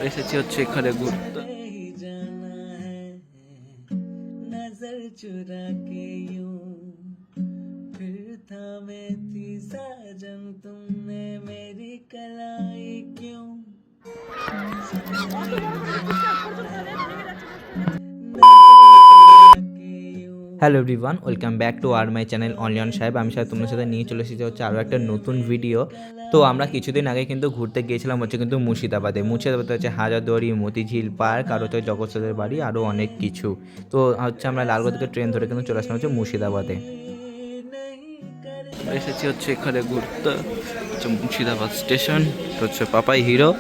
এসেছি হচ্ছে এখানে ঘুরতে। नजर चुरा के यूं फिर था मैं थी साजन तुमने मेरी कलाई क्यों hello everyone, welcome back to our my channel online Saheb. আমি সাহেব তোমাদের সাথে নিয়ে চলে এসেছি হচ্ছে আরও একটা নতুন ভিডিও। তো আমরা কিছুদিন আগে কিন্তু ঘুরতে গিয়েছিলাম হচ্ছে কিন্তু মুর্শিদাবাদে হচ্ছে হাজারদুয়ারি, মতিঝিল পার্ক, আর হচ্ছে জগৎসদের বাড়ি, আরও অনেক কিছু। তো হচ্ছে আমরা লালগড় থেকে ট্রেন ধরে কিন্তু চলে আসলাম হচ্ছে মুর্শিদাবাদে। এসেছি হচ্ছে এখানে ঘুরতে, হচ্ছে মুর্শিদাবাদ স্টেশন, হচ্ছে পাপাই হিরো।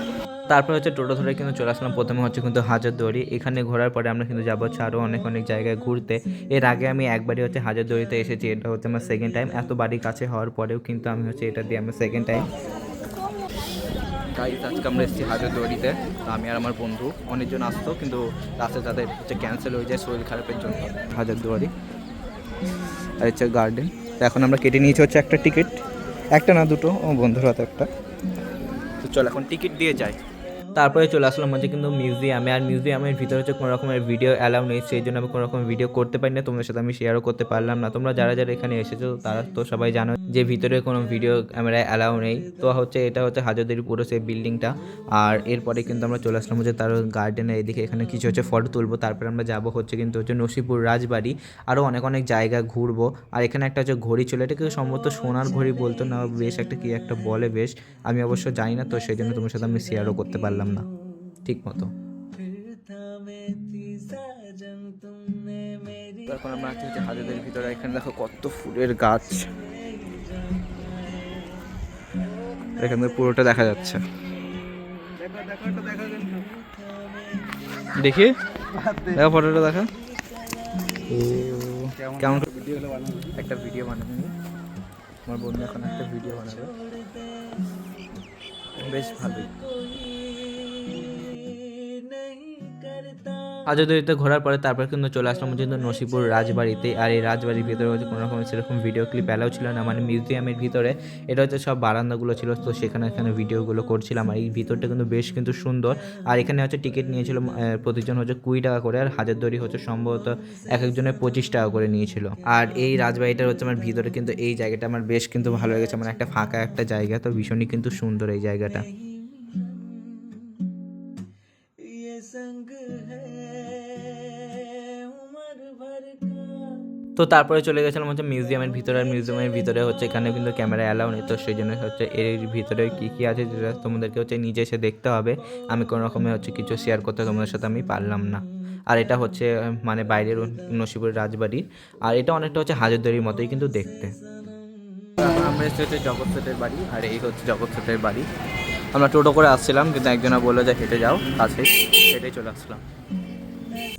তারপরে হচ্ছে টোটো ধরে কিন্তু চলে আসলাম প্রথমে হচ্ছে কিন্তু হাজারদুয়ারি। এখানে ঘোরার পরে আমরা কিন্তু যাবো হচ্ছে আরও অনেক অনেক জায়গায় ঘুরতে। এর আগে আমি একবারই হচ্ছে হাজারদুয়ারিতে এসেছি, এটা হচ্ছে আমার সেকেন্ড টাইম। এত বাড়ির কাছে হওয়ার পরেও কিন্তু আমি হচ্ছে এটা দিয়ে আমার সেকেন্ড টাইম। গাইস, আজকে আমরা এসেছি হাজারদুয়ারিতে। আমি আর আমার বন্ধু অনেকজন আসতো, কিন্তু রাস্তায় তাদের হচ্ছে ক্যান্সেল হয়ে যায় শরীর খারাপের জন্য। হাজারদুয়ারি আর হচ্ছে গার্ডেন। তো এখন আমরা কেটে নিয়েছি হচ্ছে একটা টিকিট, একটা না দুটো, ও বন্ধুর হাতে একটা। তো চল এখন টিকিট দিয়ে যাই। তারপরে চলে আসলাম হচ্ছে কিন্তু মিউজিয়ামে। আর মিউজিয়ামের ভিতরে হচ্ছে কোনো রকমের ভিডিও অ্যালাউ নেই, সেই জন্য আমি কোনো রকমের ভিডিও করতে পারি না, তোমাদের সাথে আমি শেয়ারও করতে পারলাম না। তোমরা যারা যারা এখানে এসেছো তারা তো সবাই জানো যে ভিতরে কোনো ভিডিও ক্যামেরা অ্যালাউ নেই। তো হচ্ছে এটা হচ্ছে হাজারদুয়ারি পুরো সেই বিল্ডিংটা। আর এরপরে কিন্তু আমরা চলে আসলাম হচ্ছে তার গার্ডেনের এদিকে, এখানে কিছু হচ্ছে ফটো তুলবো। তারপরে আমরা যাবো হচ্ছে কিন্তু হচ্ছে নসিপুর রাজবাড়ি, আরও অনেক অনেক জায়গা ঘুরবো। আর এখানে একটা হচ্ছে ঘড়ি ছিল, এটাকে সম্ভবত সোনার ঘড়ি বলতো না, বেশ একটা কি একটা বলে বেশ, আমি অবশ্য জানি না, তো সেই জন্য তোমার সাথে আমি শেয়ারও করতে পারলাম না ঠিক মতো। এখন আমরা আছি হচ্ছে হাজারদুয়ারির ভিতরে। এখানে দেখো কত ফুলের গাছ, এখানে পুরোটা দেখা যাচ্ছে। দেখি, দেখো ফটোটা দেখা কেমন। একটা ভিডিও বানাবো, আমার বন্ধু এখন একটা ভিডিও বানাবে, বেশ ভালোই। হাজারদুয়ারিতে ঘোরার পরে তারপর কিন্তু চলে আসলাম কিন্তু নসিপুর রাজবাড়িতে। আর এই রাজবাড়ির ভিতরে হচ্ছে কোনো রকম সেরকম ভিডিও ক্লিপ অ্যালাউ ছিল না, মানে মিউজিয়ামের ভিতরে। এটা হচ্ছে সব বারান্দাগুলো ছিল, তো সেখানে ভিডিওগুলো করছিলাম। আর এই ভিতরটা কিন্তু বেশ কিন্তু সুন্দর। আর এখানে হচ্ছে টিকিট নিয়েছিল প্রতিজন হচ্ছে 20 টাকা করে, আর হাজারদুয়ারি হচ্ছে সম্ভবত এক একজনের 25 টাকা করে নিয়েছিল। আর এই রাজবাড়িটার হচ্ছে আমার ভিতরে কিন্তু এই জায়গাটা আমার বেশ কিন্তু ভালো লেগেছে, মানে একটা ফাঁকা একটা জায়গা, তো ভীষণই কিন্তু সুন্দর এই জায়গাটা। তো তারপরে চলে গেছিলাম হচ্ছে মিউজিয়ামের ভিতরে। আর মিউজিয়ামের ভিতরে হচ্ছে এখানে কিন্তু ক্যামেরা অ্যালাউ নেই, তো সেই জন্য হচ্ছে এর ভিতরে কী কী আছে যেটা তোমাদেরকে হচ্ছে নিজে এসে দেখতে হবে। আমি কোনো রকমের হচ্ছে কিছু শেয়ার করতে তোমাদের সাথে আমি পারলাম না। আর এটা হচ্ছে মানে বাইরের নসিপুরের রাজবাড়ির, আর এটা অনেকটা হচ্ছে হাজারদুয়ারির মতোই কিন্তু দেখতে। এখন আমরা এসেছি হচ্ছে জগৎ সেটের বাড়ি, আর এই হচ্ছে জগৎ সেটের বাড়ি। আমরা টোটো করে আসছিলাম, কিন্তু একজনা বললো যে হেঁটে যাও কাছে, হেঁটেই চলে আসলাম।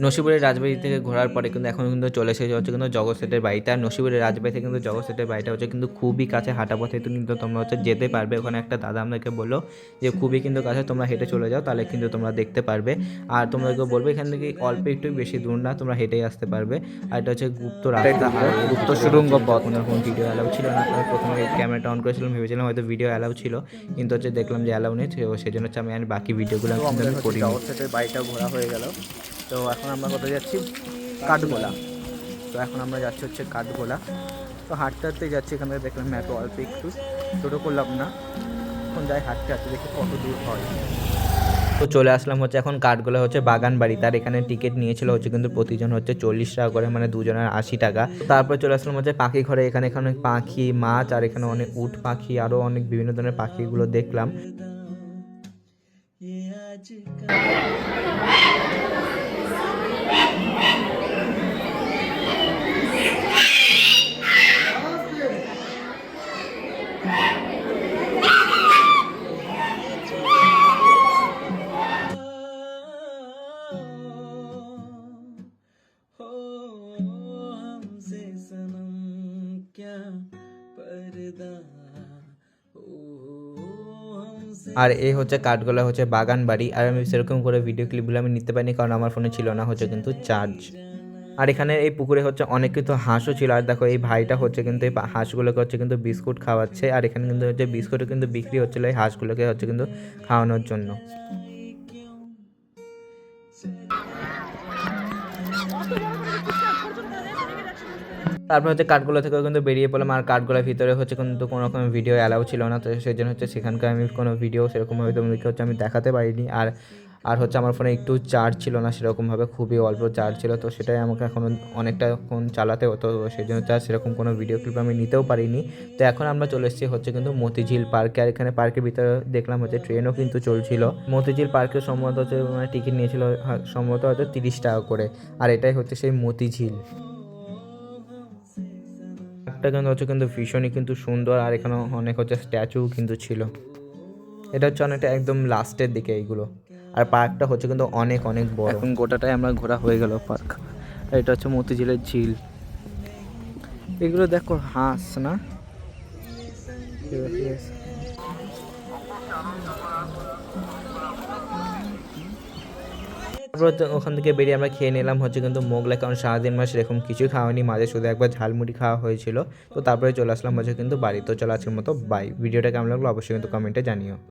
নসিপুরের রাজবাড়ি থেকে ঘোরার পরে কিন্তু এখন কিন্তু চলে এসেছে হচ্ছে কিন্তু জগৎ সেটের বাড়িতে। আর নসিপুরের রাজবাড়ি থেকে কিন্তু জগৎ সেটের বাড়িটা হচ্ছে কিন্তু খুবই কাছে, হাঁটা পথে কিন্তু তোমরা হচ্ছে যেতে পারবে। ওখানে একটা দাদা আমাদেরকে বললো যে খুবই কিন্তু কাছে, তোমরা হেঁটে চলে যাও, তাহলে কিন্তু তোমরা দেখতে পারবে। আর তোমাদেরকে বলবো এখান থেকে অল্প একটু বেশি দূর না, তোমরা হেঁটেই আসতে পারবে। আর এটা হচ্ছে গুপ্ত রাস্তা, আর গুপ্ত সুড়ঙ্গ পথ। কোনো রকম ভিডিও অ্যালাউ ছিল না। আমি প্রথমে ক্যামেরাটা অন করেছিলাম, ভেবেছিলাম হয়তো ভিডিও অ্যালাউ ছিল, কিন্তু হচ্ছে দেখলাম যে অ্যালাউ নেই, সেই জন্য হচ্ছে আমি বাকি ভিডিওগুলো কিন্তু আমি করি। জগৎ সেটের বাড়িটা ঘোরা হয়ে গেল। তো এখন আমরা কোথায় যাচ্ছি? কাঠগোলা। তো এখন আমরা যাচ্ছি হচ্ছে কাঠগোলা। তো হাঁটতে হাঁটতে যাচ্ছি, এখান থেকে দেখলাম ম্যাপে অল্প একটু, টোটো করলাম না, এখন যাই হাঁটতে হাঁটতে, দেখি কত দূর হয়। তো চলে আসলাম হচ্ছে এখন কাঠগোলা হচ্ছে বাগান বাড়ি। তার এখানে টিকিট নিয়েছিল হচ্ছে কিন্তু প্রতিজন হচ্ছে 40 টাকা করে, মানে দুজনের 80 টাকা। তারপরে চলে আসলাম হচ্ছে পাখি ঘরে। এখানে অনেক পাখি, মাছ, আর এখানে অনেক উট পাখি, আরও অনেক বিভিন্ন ধরনের পাখিগুলো দেখলাম। আর এই হচ্ছে কাঠগোলা হচ্ছে বাগান বাড়ি। আর আমি সেরকম করে ভিডিও ক্লিপগুলো আমি নিতে পারিনি, কারণ আমার ফোনে ছিল না হচ্ছে কিন্তু চার্জ। আর এখানে এই পুকুরে হচ্ছে অনেক কিন্তু হাঁসও ছিল। আর দেখো এই ভাইটা হচ্ছে কিন্তু এই হাঁসগুলোকে হচ্ছে কিন্তু বিস্কুট খাওয়াচ্ছে। আর এখানে কিন্তু হচ্ছে বিস্কুটও কিন্তু বিক্রি হচ্ছিলো এই হাঁসগুলোকে হচ্ছে কিন্তু খাওয়ানোর জন্য। তারপর হচ্ছে কাঠগোলা থেকেও কিন্তু বেরিয়ে পড়লাম, আর কাঠগোলার ভিতরে হচ্ছে কিন্তু কোনো রকম ভিডিও অ্যালাউ ছিল না, তো সেই জন্য হচ্ছে সেখানকার আমি কোনো ভিডিও সেরকমভাবে তোমাদেরকে হচ্ছে আমি দেখাতে পারিনি। আর হচ্ছে আমার ফোনে একটু চার্জ ছিল না সেরকমভাবে, খুবই অল্প চার্জ ছিল, তো সেটাই আমাকে এখন অনেকটা ফোন চালাতে হতো, তো সেই জন্য হচ্ছে আর সেরকম কোনো ভিডিও ক্লিপ আমি নিতেও পারিনি। তো এখন আমরা চলে এসেছি হচ্ছে কিন্তু মতিঝিল পার্কে, আর এখানে পার্কের ভিতরে দেখলাম হচ্ছে ট্রেনও কিন্তু চলছিল। মতিঝিল পার্কে সম্ভবত হচ্ছে মানে টিকিট নিয়েছিল সম্ভবত হয়তো 30 টাকা করে, আর এটাই হচ্ছে সেই মতিঝিল। পার্কটা কিন্তু হচ্ছে কিন্তু ভীষণই কিন্তু সুন্দর, আর এখানে অনেক হচ্ছে স্ট্যাচু কিন্তু ছিল। এটা হচ্ছে অনেকটা একদম লাস্টের দিকে এইগুলো, আর পার্কটা হচ্ছে কিন্তু অনেক অনেক বড়। এখন গোটাটাই আমরা ঘোরা হয়ে গেল পার্ক। আর এটা হচ্ছে মতিঝিলের ঝিল। এগুলো দেখো হাঁস না, তারপর হচ্ছে ওখান থেকে বেরিয়ে আমরা খেয়ে নিলাম হচ্ছে কিন্তু মোগলাই, কারণ সারাদিন মাস এরকম কিছু খাওয়ানি, মাঝে শুধু একবার ঝালমুড়ি খাওয়া হয়েছিল। তো তারপরে চলে আসলাম হচ্ছে কিন্তু বাড়ি। তো চলো আজকের মতো বাই। ভিডিওটা কেমন লাগলো অবশ্যই কিন্তু কমেন্টে জানিও।